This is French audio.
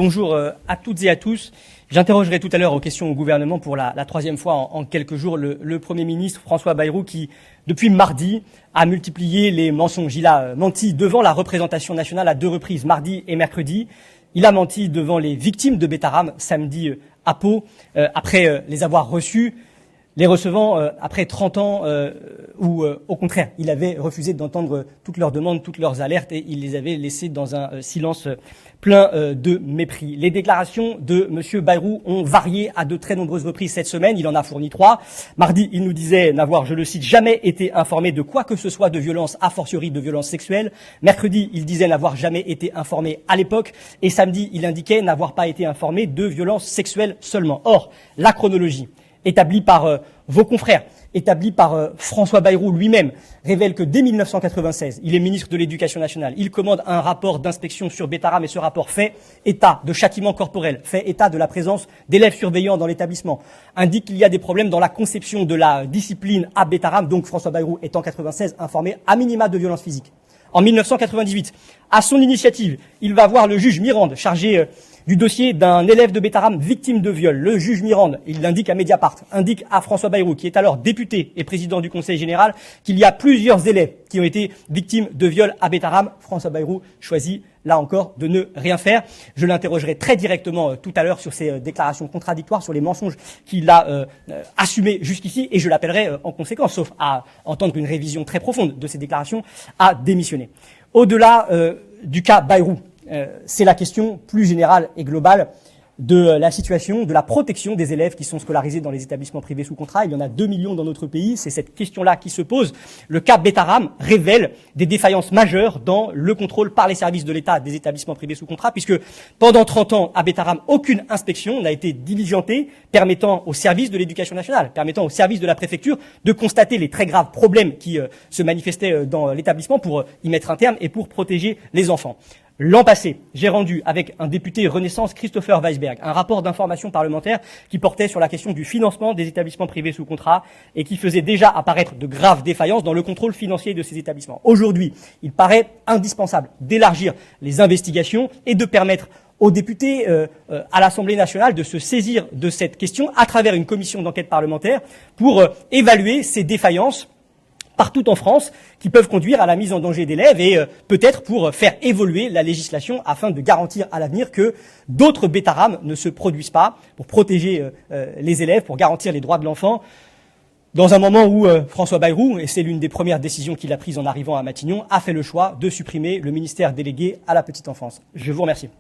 Bonjour à toutes et à tous. J'interrogerai tout à l'heure aux questions au gouvernement pour la troisième fois en quelques jours le Premier ministre François Bayrou qui, depuis mardi, a multiplié les mensonges. Il a menti devant la représentation nationale à 2 reprises, mardi et mercredi. Il a menti devant les victimes de Betaram samedi à Pau, après les avoir reçus, les recevant après 30 ans où, au contraire, il avait refusé d'entendre toutes leurs demandes, toutes leurs alertes et il les avait laissées dans un silence plein de mépris. Les déclarations de M. Bayrou ont varié à de très nombreuses reprises cette semaine. Il en a fourni 3. Mardi, il nous disait n'avoir, je le cite, jamais été informé de quoi que ce soit de violence, a fortiori de violence sexuelle. Mercredi, il disait n'avoir jamais été informé à l'époque. Et samedi, il indiquait n'avoir pas été informé de violence sexuelle seulement. Or, la chronologie établi par vos confrères, établi par François Bayrou lui-même, révèle que dès 1996, il est ministre de l'Éducation nationale. Il commande un rapport d'inspection sur Betaram et ce rapport fait état de châtiment corporel, fait état de la présence d'élèves surveillants dans l'établissement, indique qu'il y a des problèmes dans la conception de la discipline à Betaram. Donc François Bayrou est en 96 informé à minima de violence physique. En 1998, à son initiative, il va voir le juge Mirande, chargé du dossier d'un élève de Betaram victime de viol. Le juge Mirande, il l'indique à Mediapart, indique à François Bayrou, qui est alors député et président du Conseil général, qu'il y a plusieurs élèves qui ont été victimes de viol à Betaram. François Bayrou choisit, là encore, de ne rien faire. Je l'interrogerai très directement tout à l'heure sur ces déclarations contradictoires, sur les mensonges qu'il a assumés jusqu'ici, et je l'appellerai en conséquence, sauf à entendre une révision très profonde de ces déclarations, à démissionner. Au-delà du cas Bayrou, c'est la question plus générale et globale de la situation, de la protection des élèves qui sont scolarisés dans les établissements privés sous contrat. Il y en a 2 millions dans notre pays, c'est cette question-là qui se pose. Le cas Betaram révèle des défaillances majeures dans le contrôle par les services de l'État des établissements privés sous contrat, puisque pendant 30 ans, à Betaram, aucune inspection n'a été diligentée, permettant aux services de l'Éducation nationale, permettant aux services de la préfecture de constater les très graves problèmes qui se manifestaient dans l'établissement pour y mettre un terme et pour protéger les enfants. L'an passé, j'ai rendu avec un député Renaissance, Christopher Weisberg, un rapport d'information parlementaire qui portait sur la question du financement des établissements privés sous contrat et qui faisait déjà apparaître de graves défaillances dans le contrôle financier de ces établissements. Aujourd'hui, il paraît indispensable d'élargir les investigations et de permettre aux députés à l'Assemblée nationale de se saisir de cette question à travers une commission d'enquête parlementaire pour évaluer ces défaillances partout en France, qui peuvent conduire à la mise en danger d'élèves et peut-être pour faire évoluer la législation afin de garantir à l'avenir que d'autres Betaram ne se produisent pas, pour protéger les élèves, pour garantir les droits de l'enfant, dans un moment où François Bayrou, et c'est l'une des premières décisions qu'il a prises en arrivant à Matignon, a fait le choix de supprimer le ministère délégué à la petite enfance. Je vous remercie.